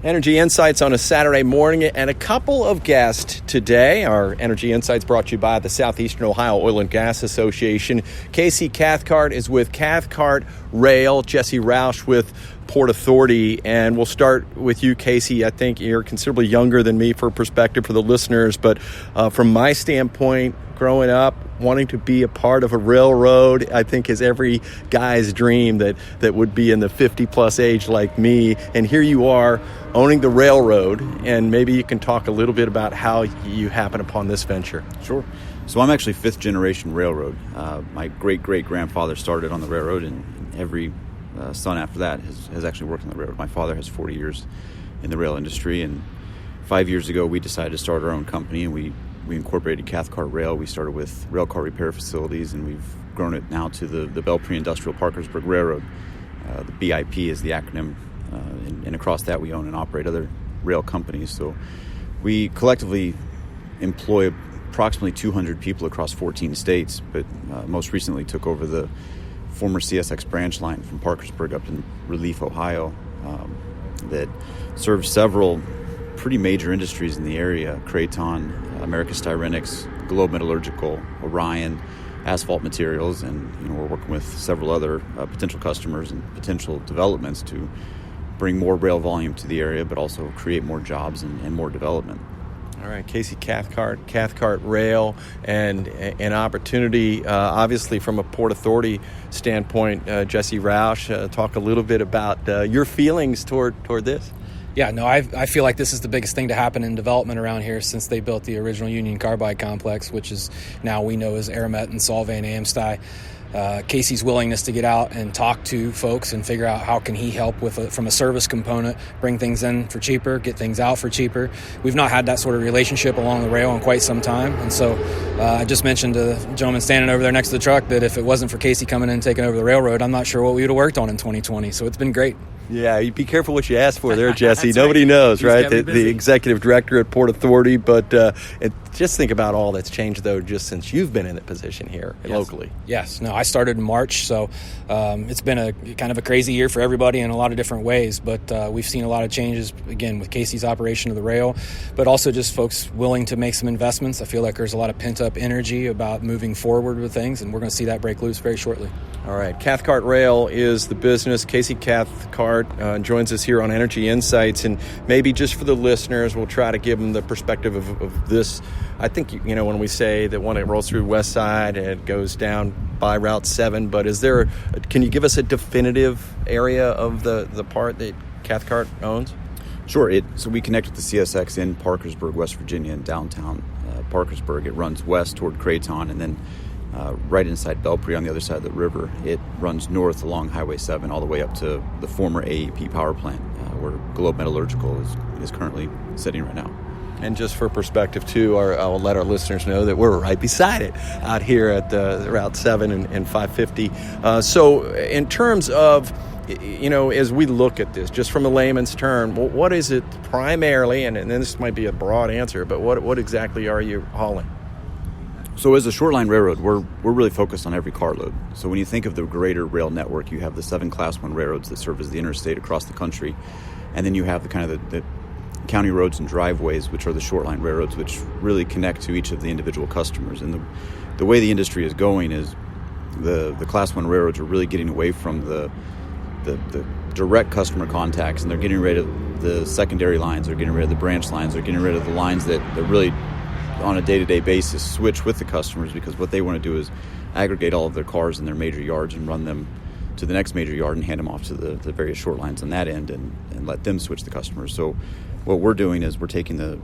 Energy Insights on a Saturday morning, and a couple of guests today. Our Energy Insights brought to you by the Southeastern Ohio Oil and Gas Association. Casey Cathcart is with Cathcart Rail, Jesse Roush with Port Authority, and we'll start with you, Casey. I think you're considerably younger than me for perspective for the listeners, but from my standpoint, growing up, wanting to be a part of a railroad, I think is every guy's dream that would be in the 50-plus age like me. And here you are owning the railroad, and maybe you can talk a little bit about how you happen upon this venture. Sure. So I'm actually fifth-generation railroad. My great-great-grandfather started on the railroad, and every son after that has actually worked on the railroad. My father has 40 years in the rail industry, and 5 years ago we decided to start our own company, and we incorporated Cathcart Rail. We started with railcar repair facilities, and we've grown it now to the Belle Pre-Industrial Parkersburg Railroad. The BIP is the acronym, and across that we own and operate other rail companies. So we collectively employ approximately 200 people across 14 states, but most recently took over the former CSX branch line from Parkersburg up in Relief, Ohio, that serves several pretty major industries in the area: Kraton, America Styrenics, Globe Metallurgical, Orion, Asphalt Materials, and we're working with several other potential customers and potential developments to bring more rail volume to the area, but also create more jobs and more development. All right, Casey Cathcart Rail, and an opportunity, obviously from a Port Authority standpoint. Jesse Roush, talk a little bit about your feelings toward this. Yeah, no, I feel like this is the biggest thing to happen in development around here since they built the original Union Carbide complex, which is now we know as Aramet and Solvay and Amsty. Casey's willingness to get out and talk to folks and figure out how can he help from a service component, bring things in for cheaper, get things out for cheaper. We've not had that sort of relationship along the rail in quite some time. And so I just mentioned to the gentleman standing over there next to the truck that if it wasn't for Casey coming in and taking over the railroad, I'm not sure what we would have worked on in 2020. So it's been great. Yeah, you be careful what you ask for there, Jesse. Nobody knows, right? The executive director at Port Authority, but just think about all that's changed, though, just since you've been in that position here locally. Yes. No, I started in March, so it's been a kind of a crazy year for everybody in a lot of different ways, but we've seen a lot of changes, again, with Casey's operation of the rail, but also just folks willing to make some investments. I feel like there's a lot of pent-up energy about moving forward with things, and we're going to see that break loose very shortly. All right, Cathcart Rail is the business. Casey Cathcart joins us here on Energy Insights, and maybe just for the listeners, we'll try to give them the perspective of this. I think, when we say that when it rolls through West Side, it goes down by Route 7, but can you give us a definitive area of the part that Cathcart owns? Sure. So we connect with the CSX in Parkersburg, West Virginia, in downtown Parkersburg. It runs west toward Kraton, and then right inside Belpre on the other side of the river. It runs north along Highway 7 all the way up to the former AEP power plant where Globe Metallurgical is currently sitting right now. And just for perspective, too, I'll let our listeners know that we're right beside it out here at Route 7 and 550. So in terms of, as we look at this, just from a layman's term, what is it primarily, and this might be a broad answer, but what exactly are you hauling? So as a short-line railroad, we're really focused on every carload. So when you think of the greater rail network, you have the 7 Class 1 railroads that serve as the interstate across the country, and then you have the kind of the county roads and driveways, which are the short-line railroads, which really connect to each of the individual customers. And the way the industry is going is the Class 1 railroads are really getting away from the direct customer contacts, and they're getting rid of the secondary lines, they're getting rid of the branch lines, they're getting rid of the lines that really on a day-to-day basis switch with the customers, because what they want to do is aggregate all of their cars in their major yards and run them to the next major yard and hand them off to the various short lines on that end and let them switch the customers. So what we're doing is we're taking the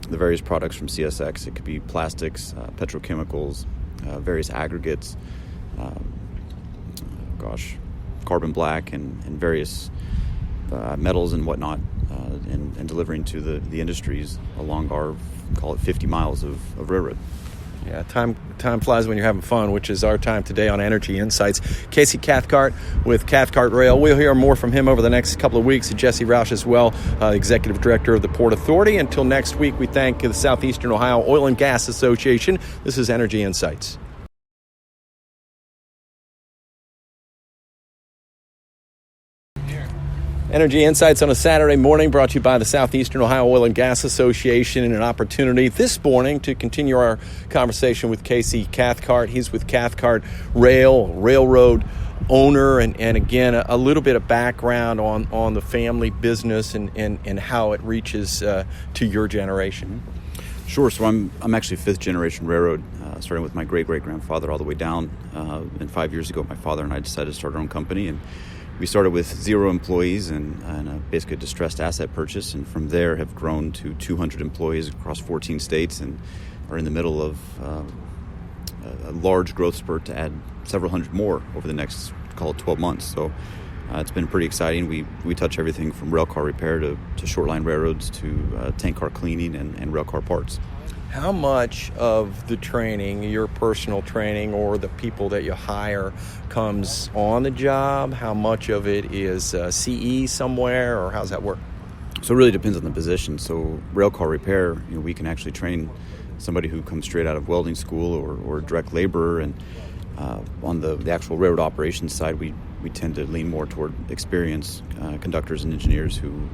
various products from CSX. It could be plastics, petrochemicals, various aggregates, carbon black and various metals and whatnot, and delivering to the industries along our, call it 50 miles of railroad. Yeah, time flies when you're having fun, which is our time today on Energy Insights. Casey Cathcart with Cathcart Rail. We'll hear more from him over the next couple of weeks. Jesse Roush as well, Executive Director of the Port Authority. Until next week, we thank the Southeastern Ohio Oil and Gas Association. This is Energy Insights. Energy Insights on a Saturday morning brought to you by the Southeastern Ohio Oil and Gas Association, and an opportunity this morning to continue our conversation with Casey Cathcart. He's with Cathcart Railroad owner, and again, a little bit of background on the family business and how it reaches to your generation. Sure. So I'm actually fifth generation railroad, starting with my great-great-grandfather all the way down. And 5 years ago, my father and I decided to start our own company, and we started with 0 employees and basically a distressed asset purchase, and from there have grown to 200 employees across 14 states and are in the middle of a large growth spurt to add several hundred more over the next, call it 12 months. So it's been pretty exciting. We touch everything from railcar repair to short-line railroads to tank car cleaning and railcar parts. How much of the training, your personal training or the people that you hire, comes on the job? How much of it is CE somewhere, or how's that work? So it really depends on the position. So railcar repair, we can actually train somebody who comes straight out of welding school or direct laborer, and on the actual railroad operations side, we tend to lean more toward experienced conductors and engineers who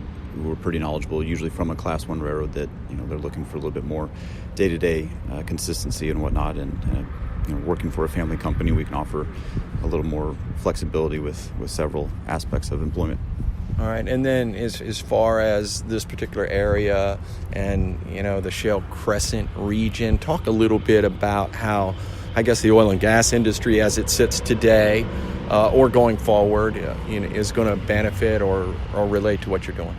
are pretty knowledgeable, usually from a Class 1 railroad that they're looking for a little bit more day-to-day consistency and whatnot. And working for a family company, we can offer a little more flexibility with several aspects of employment. All right, and then as far as this particular area and the Shell Crescent region, talk a little bit about how, I guess, the oil and gas industry as it sits today or going forward is going to benefit or relate to what you're doing.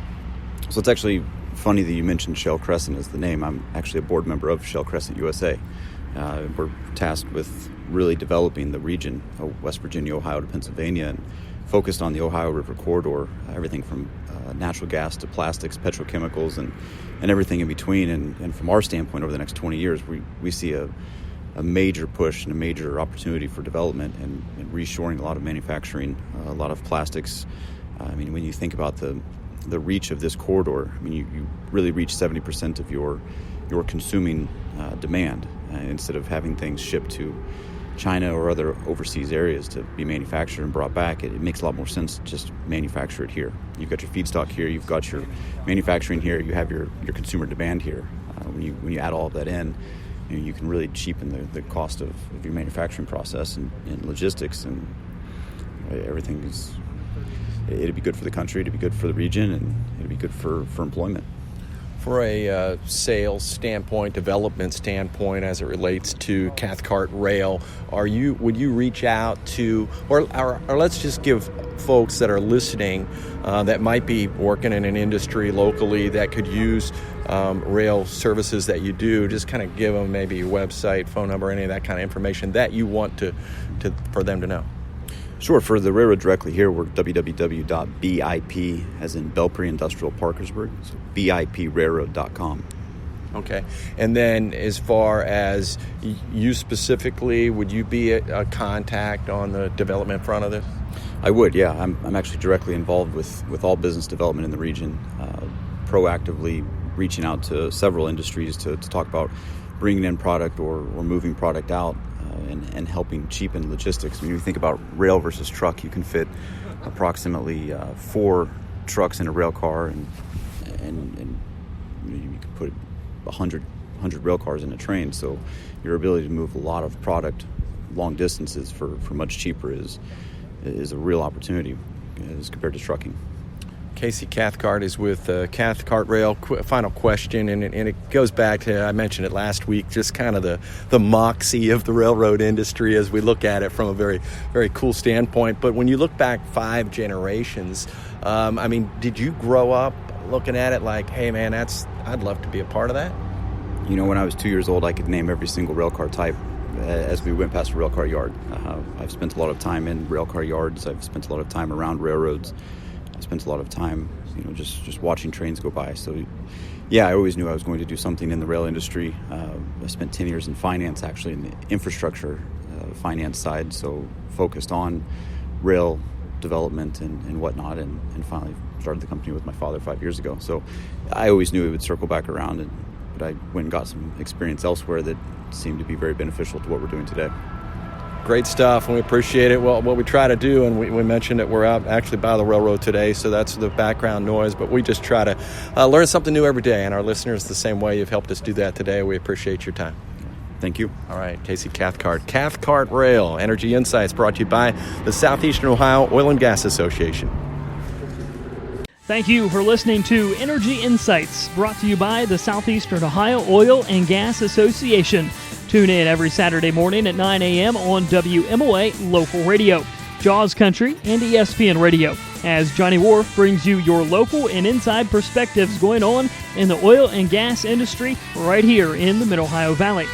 So it's actually funny that you mentioned Shell Crescent as the name. I'm actually a board member of Shell Crescent USA. We're tasked with really developing the region of West Virginia, Ohio to Pennsylvania, and focused on the Ohio River corridor, everything from natural gas to plastics, petrochemicals, and everything in between. And from our standpoint, over the next 20 years, we see a major push and a major opportunity for development and reshoring a lot of manufacturing, a lot of plastics. When you think about the reach of this corridor, you really reach 70% of your consuming demand instead of having things shipped to China or other overseas areas to be manufactured and brought back. It makes a lot more sense to just manufacture it here. You've got your feedstock here, you've got your manufacturing here, you have your consumer demand here. When you add all of that in, you can really cheapen the cost of your manufacturing process and logistics, and everything it'd be good for the country, it'd be good for the region, and it'd be good for employment. For a sales standpoint, development standpoint, as it relates to Cathcart Rail, would you reach out to, or let's just give folks that are listening that might be working in an industry locally that could use rail services that you do, just kind of give them maybe your website, phone number, any of that kind of information that you want for them to know. Sure. For the railroad directly here, we're www.BIP, as in Belpre Industrial Parkersburg, so BIPrailroad.com. Okay. And then as far as you specifically, would you be a contact on the development front of this? I would, yeah. I'm actually directly involved with all business development in the region, proactively reaching out to several industries to talk about bringing in product or moving product out. And helping cheapen logistics. When you think about rail versus truck, you can fit approximately 4 trucks in a rail car, and you can put 100 rail cars in a train. So your ability to move a lot of product long distances for much cheaper is a real opportunity as compared to trucking. Casey Cathcart is with Cathcart Rail. Final question, and it goes back to, I mentioned it last week, just kind of the moxie of the railroad industry as we look at it from a very, very cool standpoint. But when you look back 5 generations, did you grow up looking at it like, hey man, I'd love to be a part of that? When I was 2 years old, I could name every single railcar type as we went past a railcar yard. I've spent a lot of time in railcar yards. I've spent a lot of time around railroads. I spent a lot of time, just watching trains go by. So, yeah, I always knew I was going to do something in the rail industry. I spent 10 years in finance, actually, in the infrastructure finance side, so focused on rail development and whatnot, and finally started the company with my father 5 years ago. So I always knew it would circle back around, but I went and got some experience elsewhere that seemed to be very beneficial to what we're doing today. Great stuff, and we appreciate it. Well, what we try to do, and we mentioned that we're out actually by the railroad today, so that's the background noise, but we just try to learn something new every day, and our listeners the same way. You've helped us do that today. We appreciate your time. Thank you. All right, Casey Cathcart. Cathcart Rail, Energy Insights, brought to you by the Southeastern Ohio Oil and Gas Association. Thank you for listening to Energy Insights, brought to you by the Southeastern Ohio Oil and Gas Association. Tune in every Saturday morning at 9 a.m. on WMOA Local Radio, JAWS Country, and ESPN Radio, as Johnny Wharf brings you your local and inside perspectives going on in the oil and gas industry right here in the Mid-Ohio Valley.